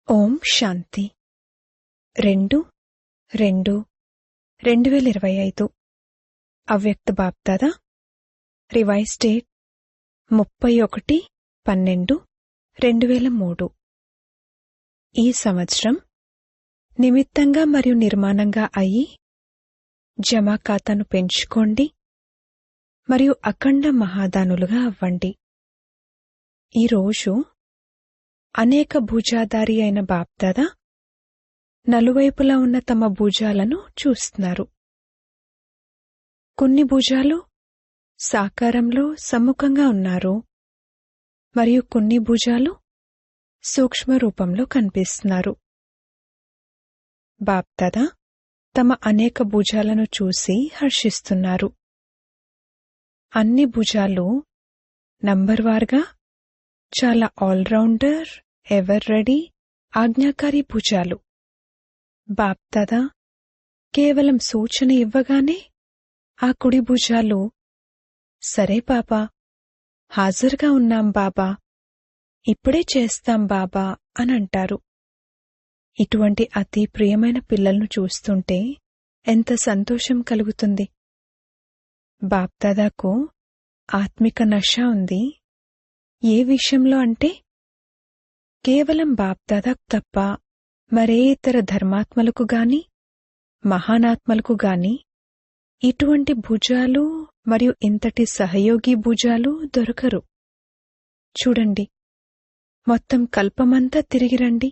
ఓం శాంతి 2/2/2025 అవ్యక్త BapDada revise date 31/12/2003. ఈ సంవత్సరం నిమిత్తంగా మరియు నిర్మాణంగా అయి జమా ఖాతాను పెంచుకోండి మరియు అఖండ మహాదానులుగా అవ్వండి. ఈరోజు అనేక భుజాధారి అయిన బాప్దాదా నలువైపులా ఉన్న తమ భుజాలను చూస్తున్నారు. కొన్ని భుజాలు సాకారంలో సమ్ముఖంగా ఉన్నారు మరియు కొన్ని భుజాలు సూక్ష్మ రూపంలో కనిపిస్తున్నారు. బాప్దాదా తమ అనేక భుజాలను చూసి హర్షిస్తున్నారు. అన్ని భుజాలు నంబర్వార్గా చాలా ఆల్రౌండర్, ఎవర్ రెడీ, ఆజ్ఞాకారి భుజాలు. బాప్దాదా కేవలం సూచన ఇవ్వగానే ఆ కుడి భుజాలు సరే బాబా, హాజరుగా ఉన్నాం బాబా, ఇప్పుడే చేస్తాం బాబా అనంటారు. ఇటువంటి అతి ప్రియమైన పిల్లలను చూస్తుంటే ఎంత సంతోషం కలుగుతుంది. బాప్దాదాకు ఆత్మిక నష ఉంది. ఏ విషయంలో అంటే కేవలం బాప్దాదాకు తప్ప మరే ఇతర ధర్మాత్మలకు గాని మహానాత్మలకు గాని ఇటువంటి భుజాలు మరియు ఇంతటి సహయోగి భుజాలు దొరకరు. చూడండి, మొత్తం కల్పమంతా తిరిగిరండి.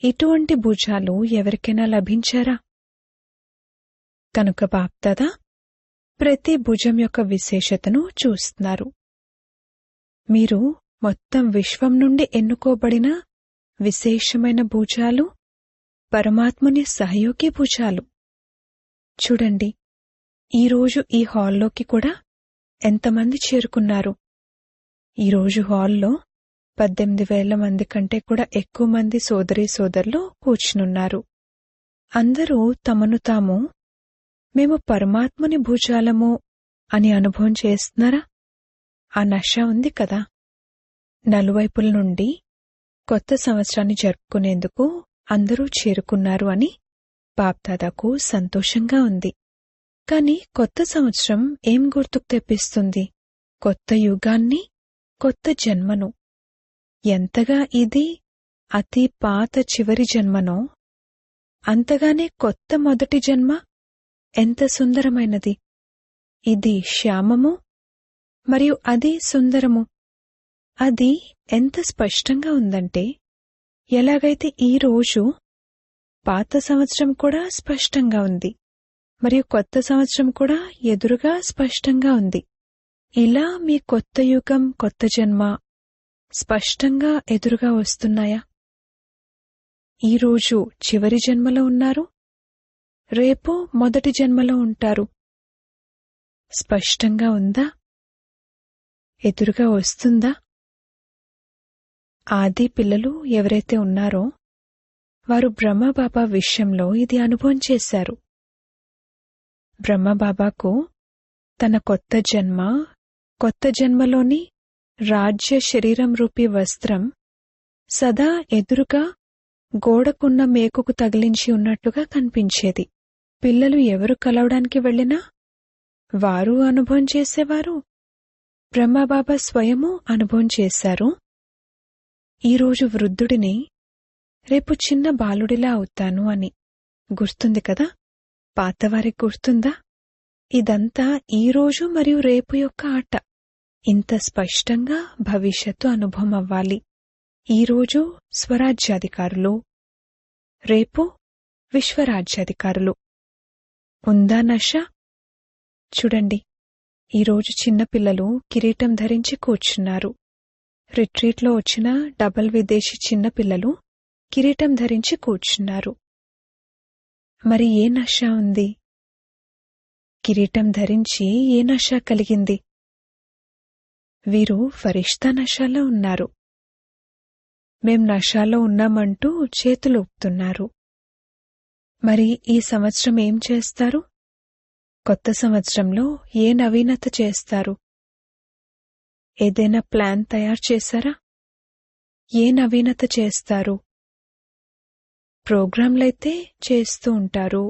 ఇటువంటి భుజాలు ఎవరికైనా లభించారా? కనుక బాప్దాదా ప్రతి భుజం యొక్క విశేషతను చూస్తున్నారు. మీరు మొత్తం విశ్వం నుండి ఎన్నుకోబడిన విశేషమైన భుజాలు, పరమాత్ముని సహయోగి భుజాలు. చూడండి, ఈరోజు ఈ హాల్లోకి కూడా ఎంతమంది చేరుకున్నారు. ఈరోజు హాల్లో 18,000 మంది కంటే కూడా ఎక్కువ మంది సోదరీ సోదరులు కూర్చునున్నారు. అందరూ తమను తాము మేము పరమాత్ముని భుజాలము అని అనుభవం చేస్తున్నారా? ఆ నష ఉంది కదా. నలువైపుల నుండి కొత్త సంవత్సరాన్ని జరుపుకునేందుకు అందరూ చేరుకున్నారు అని బాప్దాదాకు సంతోషంగా ఉంది. కాని కొత్త సంవత్సరం ఏం గుర్తుకు తెప్పిస్తుంది? కొత్త యుగాన్ని, కొత్త జన్మను. ఎంతగా ఇది అతి పాత చివరి జన్మనో అంతగానే కొత్త మొదటి జన్మ ఎంత సుందరమైనది. ఇది శ్యామము మరియు అది సుందరము. అది ఎంత స్పష్టంగా ఉందంటే, ఎలాగైతే ఈరోజు పాత సంవత్సరం కూడా స్పష్టంగా ఉంది మరియు కొత్త సంవత్సరం కూడా ఎదురుగా స్పష్టంగా ఉంది. ఇలా మీ కొత్త యుగం, కొత్త జన్మ స్పష్టంగా ఎదురుగా వస్తున్నాయా? ఈరోజు చివరి జన్మలో ఉన్నారు, రేపు మొదటి జన్మలో ఉంటారు. స్పష్టంగా ఉందా? ఎదురుగా వస్తుందా? ఆది పిల్లలు ఎవరైతే ఉన్నారో వారు బ్రహ్మబాబా విషయంలో ఇది అనుభవం చేశారు. బ్రహ్మబాబాకు తన కొత్త జన్మ, కొత్త జన్మలోని రాజ్య శరీరం రూపీ వస్త్రం సదా ఎదురుగా గోడకున్న మేకుకు తగిలించి ఉన్నట్లుగా కనిపించేది. పిల్లలు ఎవరు కలవడానికి వెళ్ళినా వారు అనుభవం చేసేవారు, బ్రహ్మబాబా స్వయము అనుభవం చేశారు. ఈరోజు వృద్ధుడిని, రేపు చిన్న బాలుడిలా అవుతాను అని. గుర్తుంది కదా? పాతవారికి గుర్తుందా? ఇదంతా ఈరోజు మరియు రేపు యొక్క ఆట. ఇంత స్పష్టంగా భవిష్యత్తు అనుభవం అవ్వాలి. ఈరోజు స్వరాజ్యాధికారులు, రేపు విశ్వరాజ్యాధికారులు. ఉందా నష? చూడండి, ఈరోజు చిన్నపిల్లలు కిరీటం ధరించి కూర్చున్నారు. రిట్రీట్లో వచ్చిన డబల్ విదేశీ చిన్నపిల్లలు కిరీటం ధరించి కూర్చున్నారు. మరి ఏ నష ఉంది? కిరీటం ధరించి ఏ నష కలిగింది? వీరు ఫరిష్తా నషాలో ఉన్నారు. మేం నషాలో ఉన్నామంటూ చేతులు ఊపుతున్నారు. మరి ఈ సంవత్సరం ఏం చేస్తారు? కొత్త సంవత్సరంలో ఏ నవీనత చేస్తారు? ఏదైనా ప్లాన్ తయారు చేశారా? ఏ నవీనత చేస్తారు? ప్రోగ్రాంలైతే చేస్తూ ఉంటారు.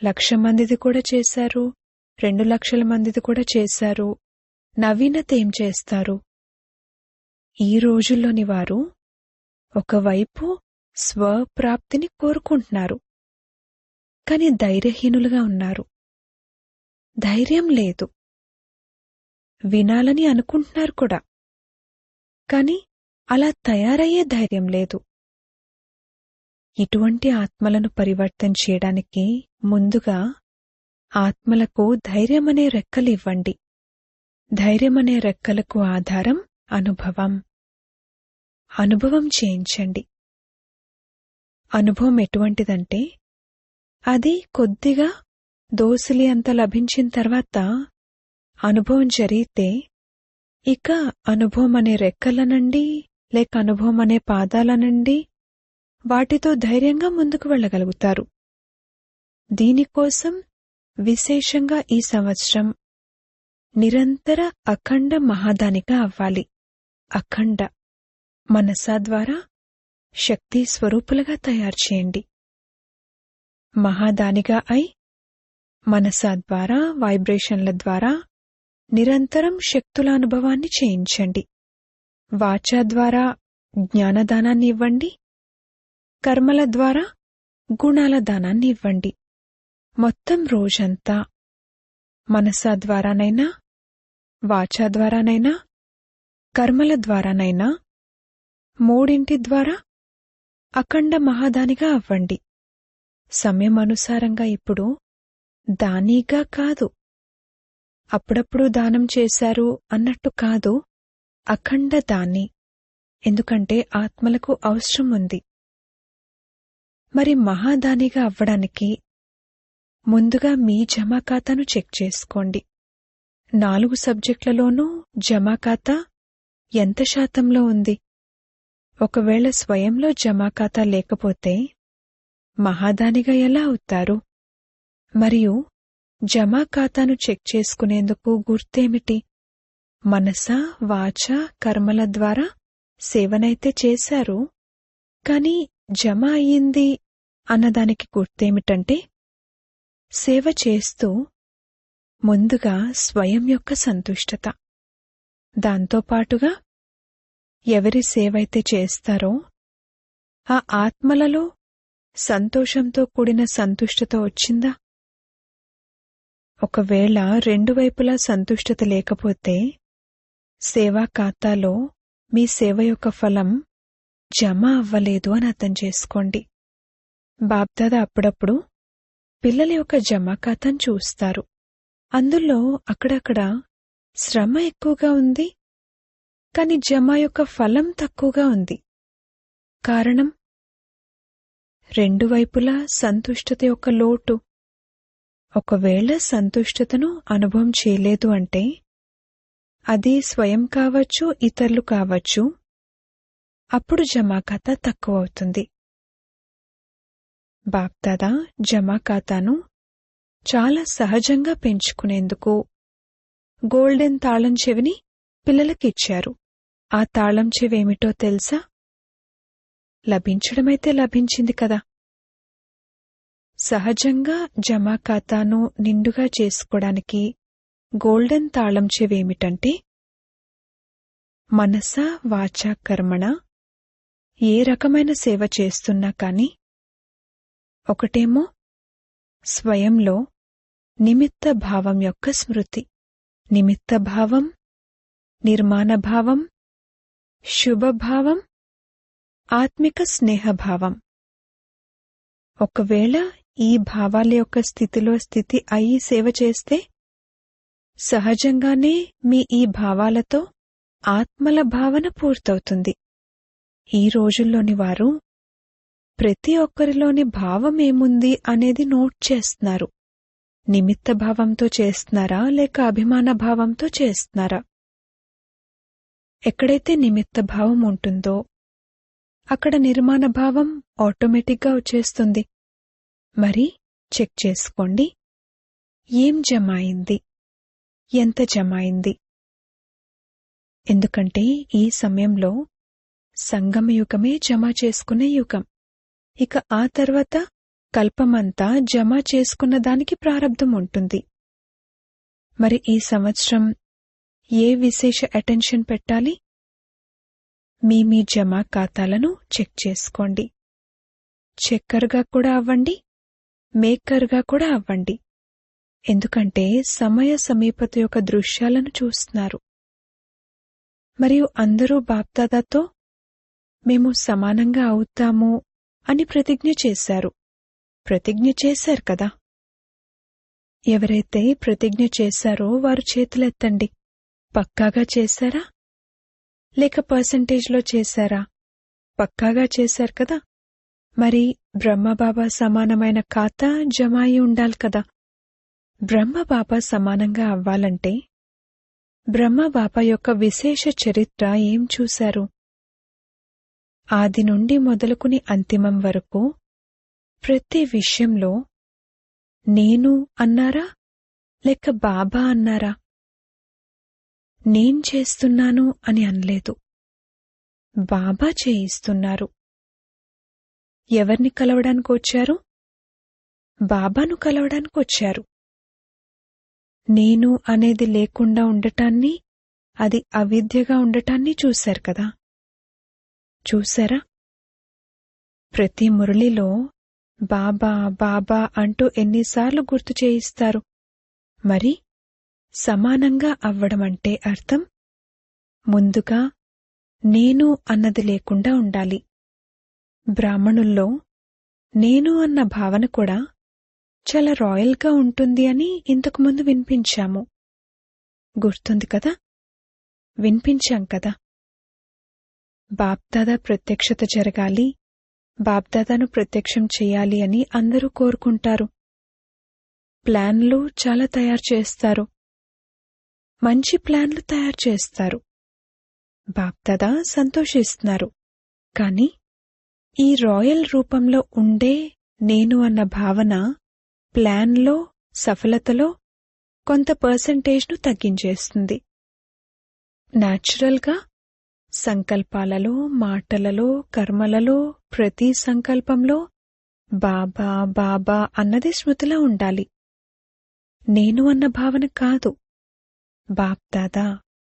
1,00,000 మందిది కూడా చేశారు, 2,00,000 మందిది కూడా చేశారు. నవీనత ఏం చేస్తారు? ఈ రోజుల్లోని వారు ఒకవైపు స్వప్రాప్తిని కోరుకుంటున్నారు, కాని ధైర్యహీనులుగా ఉన్నారు. ధైర్యం లేదు. వినాలని అనుకుంటున్నారు కూడా, కాని అలా తయారయ్యే ధైర్యం లేదు. ఇటువంటి ఆత్మలను పరివర్తన చేయడానికి ముందుగా ఆత్మలకు ధైర్యమనే రెక్కలు ఇవ్వండి. ధైర్యమనే రెక్కలకు ఆధారం అనుభవం. అనుభవం చేయించండి. అనుభవం ఎటువంటిదంటే, అది కొద్దిగా దోసిలి అంత లభించిన తర్వాత అనుభవం జరిగితే ఇక అనుభవం అనే రెక్కలనండి లేక అనుభవం అనే పాదాలనండి వాటితో ధైర్యంగా ముందుకు వెళ్ళగలుగుతారు. దీనికోసం విశేషంగా ఈ సంవత్సరం నిరంతర అఖండ మహాదానిగా అవ్వాలి. అఖండ మనసా ద్వారా శక్తి స్వరూపులుగా తయారు చేయండి. మహాదానిగా అయి మనసా ద్వారా వైబ్రేషన్ల ద్వారా నిరంతరం శక్తుల అనుభవాన్ని చేయించండి. వాచా ద్వారా జ్ఞానదానాన్ని ఇవ్వండి. కర్మల ద్వారా గుణాల దానాన్ని ఇవ్వండి. మొత్తం రోజంతా మనసా ద్వారానైనా, వాచా ద్వారానైనా, కర్మల ద్వారానైనా మూడింటి ద్వారా అఖండ మహాదానిగా అవ్వండి. సమయం అనుసారంగా ఇప్పుడు దానీగా కాదు, అప్పుడప్పుడు దానం చేశారు అన్నట్టు కాదు, అఖండ దాని. ఎందుకంటే ఆత్మలకు అవసరం ఉంది. మరి మహాదానిగా అవ్వడానికి ముందుగా మీ జమా ఖాతాను చెక్ చేసుకోండి. 4 సబ్జెక్టులలోనూ జమా ఖాతా ఎంత శాతంలో ఉంది? ఒకవేళ స్వయంలో జమా ఖాతా లేకపోతే మహాదానిగా ఎలా అవుతారు? మరియు జమా ఖాతాను చెక్ చేసుకునేందుకు గుర్తేమిటి? మనసా, వాచా, కర్మల ద్వారా సేవనైతే చేశారు, కాని జమ అయ్యింది అన్నదానికి గుర్తేమిటంటే, సేవ చేస్తూ ముందుగా స్వయం యొక్క సంతుష్టత, దాంతోపాటుగా ఎవరి సేవైతే చేస్తారో ఆ ఆత్మలలో సంతోషంతో కూడిన సంతుష్టత వచ్చిందా? ఒకవేళ రెండు వైపులా సంతుష్టత లేకపోతే సేవా ఖాతాలో మీ సేవ యొక్క ఫలం జమ అవ్వలేదు అని అర్థం చేసుకోండి. బాబ్దాదా అప్పుడప్పుడు పిల్లల యొక్క జమా ఖాతాను చూస్తారు. అందులో అక్కడక్కడ శ్రమ ఎక్కువగా ఉంది, కాని జమ యొక్క ఫలం తక్కువగా ఉంది. కారణం రెండు వైపులా సంతుష్టత యొక్క లోటు. ఒకవేళ సంతుష్టతను అనుభవం చేయలేదు అంటే అది స్వయం కావచ్చు, ఇతరులు కావచ్చు, అప్పుడు జమా ఖాతా తక్కువ అవుతుంది. బాప్దాదా జమా ఖాతాను చాలా సహజంగా పెంచుకునేందుకు గోల్డెన్ తాళం చెవిని పిల్లలకిచ్చారు. ఆ తాళం చెవేమిటో తెలుసా? లభించడమైతే లభించింది కదా. సహజంగా జమా ఖాతాను నిండుగా చేసుకోవడానికి గోల్డెన్ తాళం చెవేమిటంటే, మనసా వాచా కర్మణ ఏ రకమైన సేవ చేస్తున్నా కాని ఒకటేమో స్వయంలో నిమిత్త భావం యొక్క స్మృతి. నిమిత్త భావం, నిర్మాణ భావం, శుభభావం, ఆత్మిక స్నేహభావం. ఒకవేళ ఈ భావాల యొక్క స్థితిలో స్థితి అయి సేవ చేస్తే సహజంగానే మీ ఈ భావాలతో ఆత్మల భావన పూర్తవుతుంది. ఈ రోజుల్లోని వారు ప్రతి ఒక్కరిలోని భావం ఏముంది అనేది నోట్ చేస్తున్నారు. నిమిత్త భావంతో చేస్తున్నారా లేక అభిమాన భావంతో చేస్తున్నారా? ఎక్కడైతే నిమిత్త భావం ఉంటుందో అక్కడ నిర్మాణ భావం ఆటోమేటిక్గా వచ్చేస్తుంది. మరి చెక్ చేసుకోండి, ఏం జమ అయింది, ఎంత జమ అయింది. ఎందుకంటే ఈ సమయంలో సంగమ యుగమే జమ చేసుకునే యుగం. ఇక ఆ తర్వాత కల్పమంతా జమ చేసుకున్న దానికి ప్రారబ్ధం ఉంటుంది. మరి ఈ సంవత్సరం ఏ విశేష అటెన్షన్ పెట్టాలి? మీ జమా ఖాతాలను చెక్ చేసుకోండి. చెక్కర్గా కూడా అవ్వండి, మేకర్గా కూడా అవ్వండి. ఎందుకంటే సమయ సమీపత యొక్క దృశ్యాలను చూస్తున్నారు. మరియు అందరూ బాప్దాదాతో మేము సమానంగా అవుతాము అని ప్రతిజ్ఞ చేశారు. ప్రతిజ్ఞ చేశారు కదా. ఎవరైతే ప్రతిజ్ఞ చేశారో వారు చేతులెత్తండి. పక్కాగా చేశారా లేక పర్సంటేజ్లో చేశారా? పక్కాగా చేశారు కదా. మరి బ్రహ్మబాబా సమానమైన ఖాతా జమ అయి ఉండాలి కదా. బ్రహ్మబాబా సమానంగా అవ్వాలంటే బ్రహ్మబాబా యొక్క విశేష చరిత్ర ఏం చూశారు? ఆది నుండి మొదలుకుని అంతిమం వరకు ప్రతి విషయంలో నేను అన్నారా లేక బాబా అన్నారా? నేను చేస్తున్నాను అని అనలేదు, బాబా చేయిస్తున్నారు. ఎవరిని కలవడానికి వచ్చారు? బాబాను కలవడానికి వచ్చారు. నేను అనేది లేకుండా ఉండటాన్ని, అది అవిద్యగా ఉండటాన్ని చూశారు కదా. చూశారా? ప్రతి మురళిలో బాబా బాబా అంటూ ఎన్నిసార్లు గుర్తు చేయిస్తారు. మరి సమానంగా అవ్వడమంటే అర్థం ముందుగా నేను అన్నది లేకుండా ఉండాలి. బ్రాహ్మణుల్లో నేను అన్న భావన కూడా చాలా రాయల్గా ఉంటుంది అని ఇంతకుముందు వినిపించాము. గుర్తుంది కదా, వినిపించాం కదా. బాప్దాదా ప్రత్యక్షత జరగాలి, బాప్దాదాను ప్రత్యక్షం చెయ్యాలి అని అందరూ కోరుకుంటారు. ప్లాన్లు చాలా తయారు చేస్తారు, మంచి ప్లాన్లు తయారు చేస్తారు. బాప్దాదా సంతోషిస్తున్నారు. కాని ఈ రాయల్ రూపంలో ఉండే నేను అన్న భావన ప్లాన్లో, సఫలతలో కొంత పర్సంటేజ్ను తగ్గించేస్తుంది. న్యాచురల్గా సంకల్పాలలో, మాటలలో, కర్మలలో ప్రతి సంకల్పంలో బాబా బాబా అన్నది స్మృతిలో ఉండాలి. నేను అన్న భావన కాదు. బాప్దాదా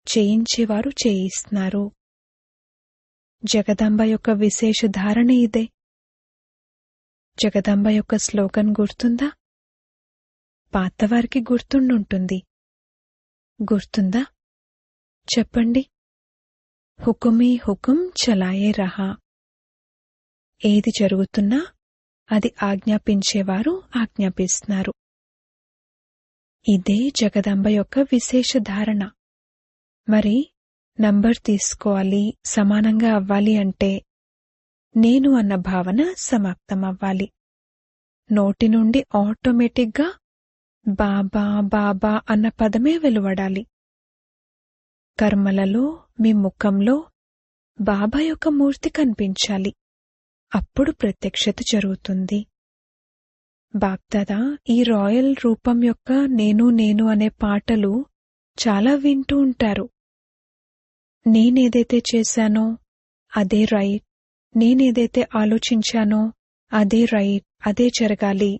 చేయించేవారు చేయిస్తున్నారు. జగదాంబ యొక్క విశేష ధారణ ఇదే. జగదాంబ యొక్క స్లోగన్ గుర్తుందా? పాతవారికి గుర్తుండుంటుంది. గుర్తుందా? చెప్పండి. హుకుమీ హుకుం చలాయే రహా. ఏది జరుగుతున్నా అది ఆజ్ఞాపించేవారు ఆజ్ఞాపిస్తున్నారు. ఇదే జగదాంబ యొక్క విశేష ధారణ. మరి నంబర్ తీసుకోవాలి, సమానంగా అవ్వాలి అంటే నేను అన్న భావన సమాప్తమవ్వాలి. నోటి నుండి ఆటోమేటిక్గా బాబా బాబా అన్న పదమే వెలువడాలి. కర్మలలో మీ ముఖంలో బాబా యొక్క మూర్తి కనిపించాలి. అప్పుడు ప్రత్యక్షత జరుగుతుంది. బాప్దాదా ఈ రాయల్ రూపం యొక్క నేను నేను అనే పాటలు చాలా వింటూ ఉంటారు. నేనేదైతే చేశానో అదే రైట్, నేనేదైతే ఆలోచించానో అదే రైట్, అదే జరగాలి.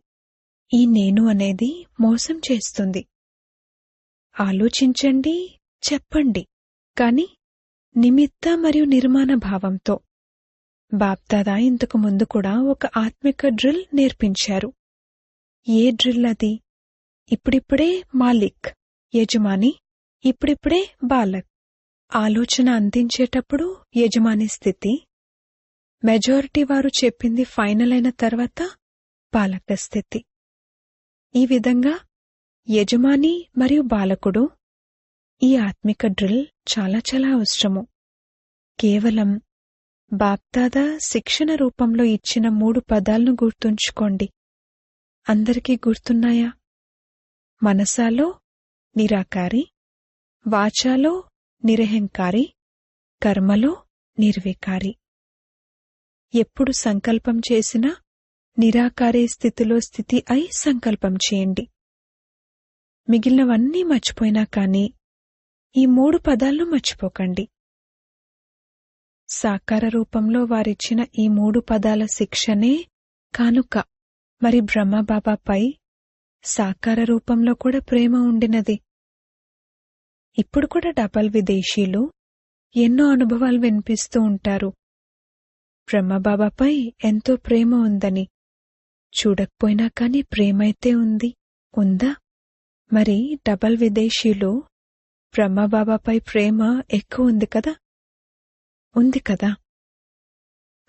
ఈ నేను అనేది మోసం చేస్తుంది. ఆలోచించండి, చెప్పండి, కాని నిమిత్త మరియు నిర్మాణ భావంతో. బాప్దాదా ఇంతకు ముందు కూడా ఒక ఆత్మిక డ్రిల్ నేర్పించారు. ఏ డ్రిల్ అది? ఇప్పుడిప్పుడే మాలిక్, యజమాని, ఇప్పుడిప్పుడే బాలక్. ఆలోచన అందించేటప్పుడు యజమాని స్థితి, మెజారిటీ వారు చెప్పింది ఫైనల్ అయిన తర్వాత బాలక స్థితి. ఈ విధంగా యజమాని మరియు బాలకుడు ఈ ఆత్మిక డ్రిల్ చాలా చాలా అవసరము. కేవలం బాప్దాదా శిక్షణ రూపంలో ఇచ్చిన 3 పదాలను గుర్తుంచుకోండి. అందరికీ గుర్తున్నాయా? మనసాలో నిరాకారి, వాచాలో నిరహంకారి, కర్మలో నిర్వికారి. ఎప్పుడు సంకల్పం చేసినా నిరాకారి స్థితిలో స్థితి అయి సంకల్పం చేయండి. మిగిలినవన్నీ మర్చిపోయినా కానీ ఈ 3 పదాలను మర్చిపోకండి. సాకార రూపంలో వారిచ్చిన ఈ 3 పదాల శిక్షనే కానుక. మరి బ్రహ్మబాబాపై సాకార రూపంలో కూడా ప్రేమ ఉండినది. ఇప్పుడు కూడా డబల్ విదేశీయులు ఎన్నో అనుభవాలు వినిపిస్తూ ఉంటారు. బ్రహ్మబాబాపై ఎంతో ప్రేమ ఉందని. చూడకపోయినా కాని ప్రేమైతే ఉంది. ఉందా? మరి డబల్ విదేశీయులు బ్రహ్మబాబాపై ప్రేమ ఎక్కువ ఉంది కదా? ఉంది కదా?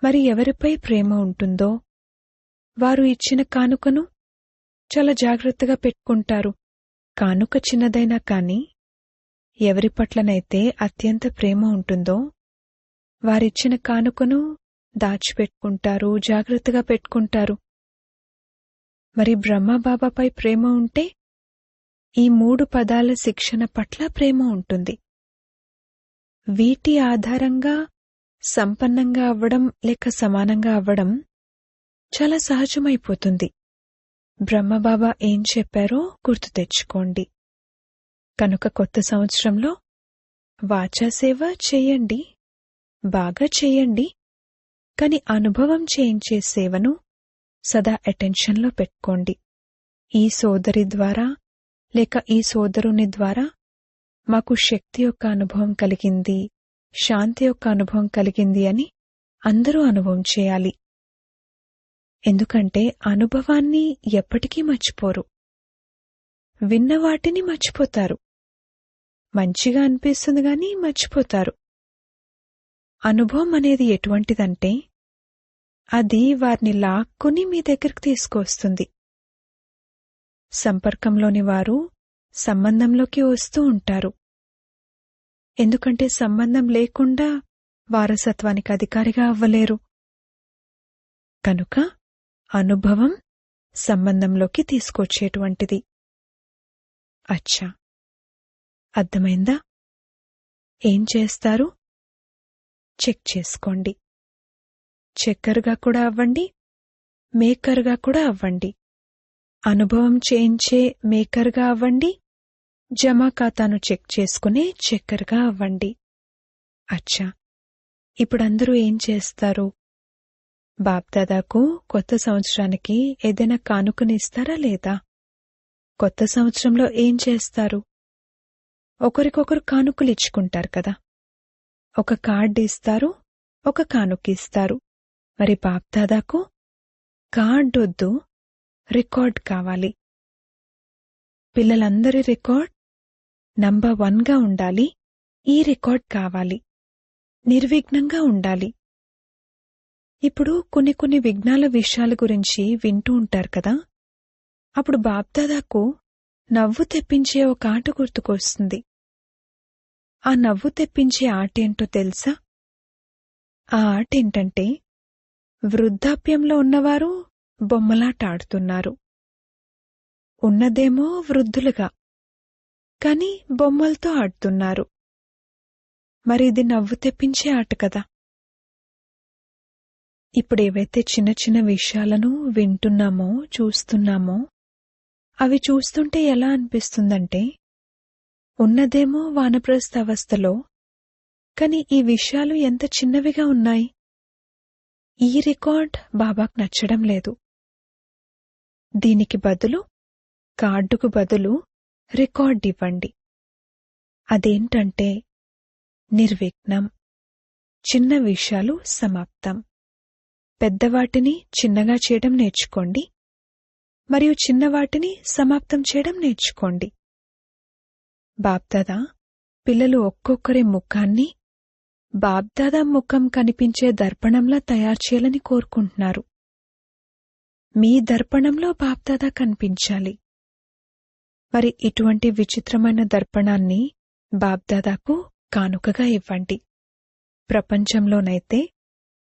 మరి ఎవరిపై ప్రేమ ఉంటుందో వారు ఇచ్చిన కానుకను చాలా జాగ్రత్తగా పెట్టుకుంటారు. కానుక చిన్నదైనా కాని ఎవరి పట్లనైతే అత్యంత ప్రేమ ఉంటుందో వారిచ్చిన కానుకను దాచిపెట్టుకుంటారు, జాగ్రత్తగా పెట్టుకుంటారు. మరి బ్రహ్మబాబాపై ప్రేమ ఉంటే ఈ 3 పదాల శిక్షణ పట్ల ప్రేమ ఉంటుంది. వీటి ఆధారంగా సంపన్నంగా అవ్వడం లేక సమానంగా అవ్వడం చాలా సహజమైపోతుంది. బ్రహ్మబాబా ఏం చెప్పారో గుర్తు తెచ్చుకోండి. కనుక కొత్త సంవత్సరంలో వాచాసేవ చేయండి, బాగా చేయండి. కాని అనుభవం చేయించే సేవను సదా అటెన్షన్లో పెట్టుకోండి. ఈ సోదరి ద్వారా లేక ఈ సోదరుని ద్వారా మాకు శక్తి యొక్క అనుభవం కలిగింది, శాంతి యొక్క అనుభవం కలిగింది అని అందరూ అనుభవం చేయాలి. ఎందుకంటే అనుభవాన్ని ఎప్పటికీ మర్చిపోరు. విన్నవాటిని మర్చిపోతారు. మంచిగా అనిపిస్తుంది గాని మర్చిపోతారు. అనుభవం అనేది ఎటువంటిదంటే అది వారిని లాక్కుని మీ దగ్గరికి తీసుకువస్తుంది. సంపర్కంలోని వారు సంబంధంలోకి వస్తూ ఉంటారు. ఎందుకంటే సంబంధం లేకుండా వారసత్వానికి అధికారిగా అవ్వలేరు. కనుక అనుభవం సంబంధంలోకి తీసుకొచ్చేటువంటిది. అచ్చా, అర్థమైందా? ఏం చేస్తారు? చెక్ చేసుకోండి. చెక్కర్గా కూడా అవ్వండి, మేకర్గా కూడా అవ్వండి. అనుభవం చేయించే మేకర్గా అవ్వండి, జమా ఖాతాను చెక్ చేసుకునే చెక్కర్గా అవ్వండి. అచ్చా, ఇప్పుడందరూ ఏం చేస్తారు? బాప్దాదాకు కొత్త సంవత్సరానికి ఏదైనా కానుకనిస్తారా లేదా? కొత్త సంవత్సరంలో ఏం చేస్తారు? ఒకరికొకరు కానుకలు ఇచ్చుకుంటారు కదా. ఒక కార్డు ఇస్తారు, ఒక కానుక ఇస్తారు. మరి బాప్దాదాకు కార్డొద్దు, రికార్డ్ కావాలి. పిల్లలందరి రికార్డ్ నంబర్ 1గా ఉండాలి. ఈ రికార్డ్ కావాలి. నిర్విఘ్నంగా ఉండాలి. ఇప్పుడు కొన్ని విఘ్నాల విషయాల గురించి వింటూ ఉంటారు కదా. అప్పుడు బాప్దాదాకు నవ్వు తెప్పించే ఒక ఆట గుర్తుకొస్తుంది. ఆ నవ్వు తెప్పించే ఆటేంటో తెలుసా? ఆ ఆటేంటంటే వృద్ధాప్యంలో ఉన్నవారు బొమ్మలాట ఆడుతున్నారు. ఉన్నదేమో వృద్ధులుగా, కాని బొమ్మలతో ఆడుతున్నారు. మరి ఇది నవ్వు తెప్పించే ఆట కదా. ఇప్పుడేవైతే చిన్న విషయాలను వింటున్నామో, చూస్తున్నామో, అవి చూస్తుంటే ఎలా అనిపిస్తుందంటే ఉన్నదేమో వానప్రస్థ అవస్థలో, కాని ఈ విషయాలు ఎంత చిన్నవిగా ఉన్నాయి. ఈ రికార్డ్ బాబాకు నచ్చడం లేదు. దీనికి బదులు, కార్డుకు బదులు రికార్డ్ ఇవ్వండి. అదేంటంటే నిర్విఘ్నం. చిన్న విషయాలు సమాప్తం. పెద్దవాటిని చిన్నగా చేయడం నేర్చుకోండి, మరియు చిన్నవాటిని సమాప్తం చేయడం నేర్చుకోండి. బాప్దాదా పిల్లలు ఒక్కొక్కరి ముఖాన్ని బాప్దాదా ముఖం కనిపించే దర్పణంలా తయారు చేయాలని కోరుకుంటున్నారు. మీ దర్పణంలో బాప్దాదా కనిపించాలి. మరి ఇటువంటి విచిత్రమైన దర్పణాన్ని బాప్దాదాకు కానుకగా ఇవ్వండి. ప్రపంచంలోనైతే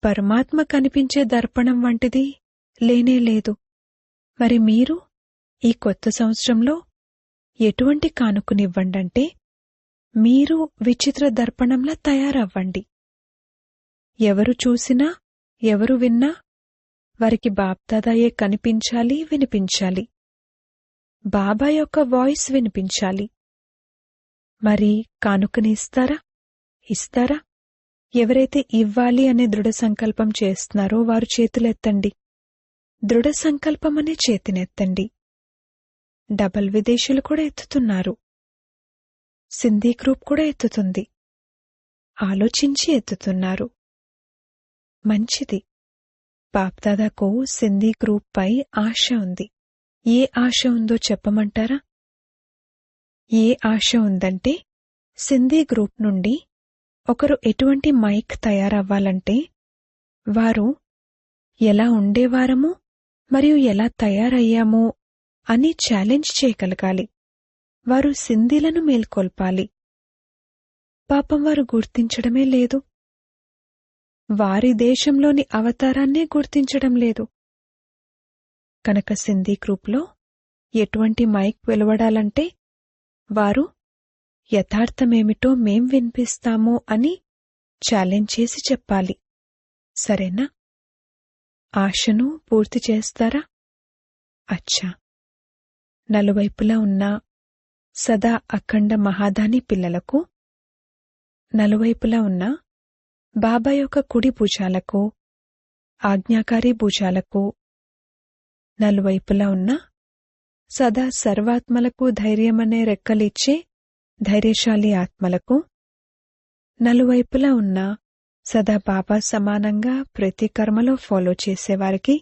పరమాత్మ కనిపించే దర్పణం వంటిది లేనేలేదు. మరి మీరు ఈ కొత్త సంవత్సరంలో ఎటువంటి కానుకనివ్వండంటే మీరు విచిత్ర దర్పణంలా తయారవ్వండి. ఎవరు చూసినా, ఎవరు విన్నా వారికి బాప్దాదాయే కనిపించాలి, వినిపించాలి. బాబా యొక్క వాయిస్ వినిపించాలి. మరి కానుకని ఇస్తారా? ఇస్తారా? ఎవరైతే ఇవ్వాలి అనే దృఢ సంకల్పం చేస్తున్నారో వారు చేతులెత్తండి. దృఢ సంకల్పమనే చేతినెత్తండి. డబల్ విదేశీయులు కూడా ఎత్తుతున్నారు. సింధీ గ్రూప్ కూడా ఎత్తుతుంది. ఆలోచించి ఎత్తుతున్నారు. మంచిది. బాప్దాదాకు సింధీ గ్రూప్ పై ఆశ ఉంది. ఏ ఆశ ఉందో చెప్పమంటారా? ఏ ఆశ ఉందంటే, సింధీ గ్రూప్ నుండి ఒకరు ఎటువంటి మైక్ తయారవ్వాలంటే వారు ఎలా ఉండేవారమో మరియు ఎలా తయారయ్యామో అని ఛాలెంజ్ చేయగలగాలి. వారు సింధీలను మేల్కొల్పాలి. పాపం వారు గుర్తించడమే లేదు. వారి దేశంలోని అవతారాన్నే గుర్తించడం లేదు. కనుక సింధీ గ్రూప్లో ఎటువంటి మైక్ వెలువడాలంటే వారు యథార్థమేమిటో మేం వినిపిస్తాము అని ఛాలెంజ్ చేసి చెప్పాలి. సరేనా? ఆశను పూర్తి చేస్తారా? అచ్చా. నలువైపులా ఉన్న సదా అఖండ మహాదాని పిల్లలకు, నలువైపులా ఉన్న బాబా యొక్క కుడి భుజాలకు, ఆజ్ఞాకారి భుజాలకు, నలువైపులా ఉన్న సదా సర్వాత్మలకు ధైర్యమనే రెక్కలిచ్చే ధైర్యశాలి ఆత్మలకు, నలువైపులా ఉన్న సదా బాబా సమానంగా ప్రతి కర్మలో ఫాలో చేసేవారికి,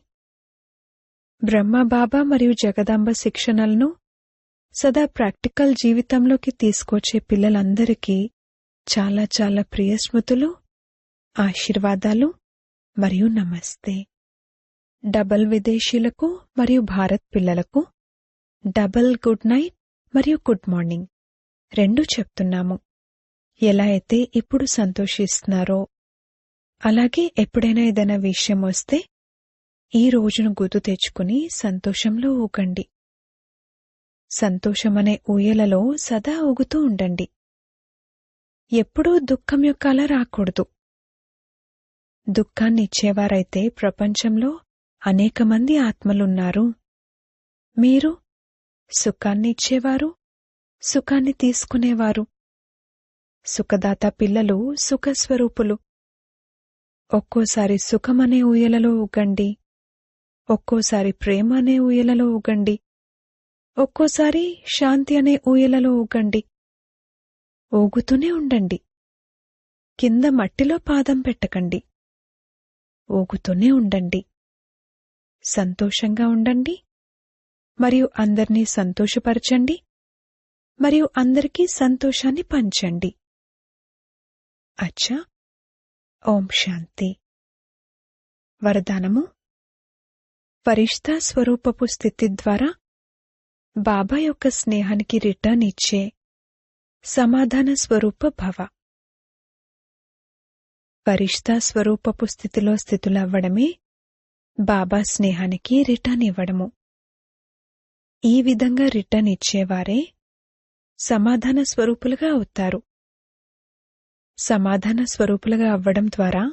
బ్రహ్మ బాబా మరియు జగదాంబ శిక్షణలను సదా ప్రాక్టికల్ జీవితంలోకి తీసుకొచ్చే పిల్లలందరికీ చాలా చాలా ప్రియ స్మృతులు, ఆశీర్వాదాలు మరియు నమస్తే. డబల్ విదేశీయులకు మరియు భారత్ పిల్లలకు డబల్ గుడ్ నైట్ మరియు గుడ్ మార్నింగ్ రెండూ చెప్తున్నాము. ఎలా అయితే ఇప్పుడు సంతోషిస్తున్నారో అలాగే ఎప్పుడైనా ఏదైనా విషయం వస్తే ఈ రోజును గుర్తు తెచ్చుకుని సంతోషంలో ఊగండి. సంతోషమనే ఊయలలో సదా ఊగుతూ ఉండండి. ఎప్పుడూ దుఃఖం యొక్క అల రాకూడదు. దుఃఖాన్నిచ్చేవారైతే ప్రపంచంలో అనేక మంది ఆత్మలున్నారు. మీరు సుఖాన్నిచ్చేవారు, సుఖాన్ని తీసుకునేవారు. సుఖదాత పిల్లలు సుఖస్వరూపులు. ఒక్కోసారి సుఖమనే ఊయలలో ఊగండి, ఒక్కోసారి ప్రేమ అనే ఊయలలో ఊగండి, ఒక్కోసారి శాంతి అనే ఊయలలో ఊగండి. ఊగుతూనే ఉండండి. కింద మట్టిలో పాదం పెట్టకండి. ఊగుతూనే ఉండండి. సంతోషంగా ఉండండి మరియు అందర్నీ సంతోషపరచండి మరియు అందరికీ సంతోషాన్ని పంచండి. అచ్చా. ఓం శాంతి. వరదానము: ఫరిష్తా స్వరూపపు స్థితి ద్వారా బాబా యొక్క స్నేహానికి రిటర్న్ ఇచ్చే సమాధాన స్వరూప భవ. ఫరిష్తా స్వరూపపు స్థితిలో స్థితులవ్వడమే బాబా స్నేహానికి రిటర్న్ ఇవ్వడము. ఈ విధంగా రిటర్న్ ఇచ్చేవారే సమాధాన స్వరూపులుగా అవుతారు. సమాధాన స్వరూపులుగా అవ్వడం ద్వారా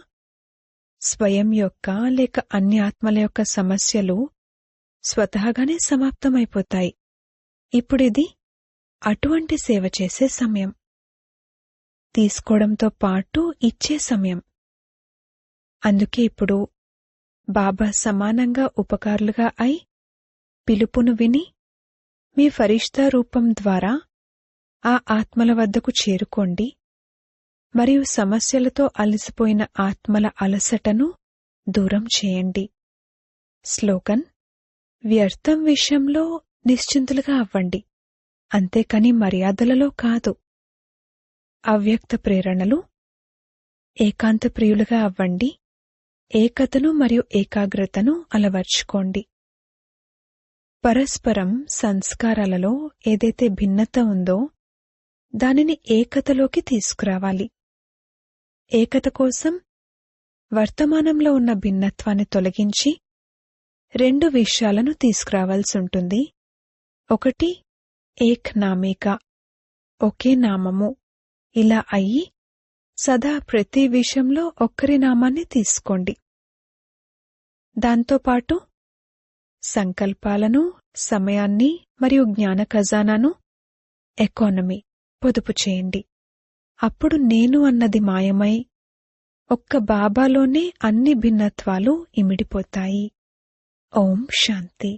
స్వయం యొక్క లేక అన్ని ఆత్మల యొక్క సమస్యలు స్వతహాగానే సమాప్తమైపోతాయి. ఇప్పుడిది అటువంటి సేవ చేసే సమయం, తీసుకోవడంతో పాటు ఇచ్చే సమయం. అందుకే ఇప్పుడు బాబా సమానంగా ఉపకారులుగా అయి పిలుపును విని మీ ఫరిష్తా రూపం ద్వారా ఆ ఆత్మల వద్దకు చేరుకోండి మరియు సమస్యలతో అలసిపోయిన ఆత్మల అలసటను దూరం చేయండి. స్లోగన్: వ్యర్థం విషయంలో నిశ్చింతులుగా అవ్వండి, అంతేకాని మర్యాదలలో కాదు. అవ్యక్త ప్రేరణలు: ఏకాంత ప్రియులుగా అవ్వండి, ఏకతను మరియు ఏకాగ్రతను అలవర్చుకోండి. పరస్పరం సంస్కారాలలో ఏదైతే భిన్నత ఉందో దానిని ఏకతలోకి తీసుకురావాలి. ఏకత కోసం వర్తమానంలో ఉన్న భిన్నత్వాన్ని తొలగించి 2 విషయాలను తీసుకురావాల్సుంటుంది. ఒకటి ఏక్ నామిక, ఒకే నామము. ఇలా అయ్యి సదా ప్రతి విషయంలో ఒక్కరి నామాన్ని తీసుకోండి. దాంతోపాటు సంకల్పాలను, సమయాన్ని మరియు జ్ఞాన ఖజానాను, ఎకానమీ పొదుపు చేయండి. అప్పుడు నేను అన్నది మాయమై ఒక్క బాబాలోనే అన్ని భిన్నత్వాలు ఇమిడిపోతాయి. ఓం శాంతి.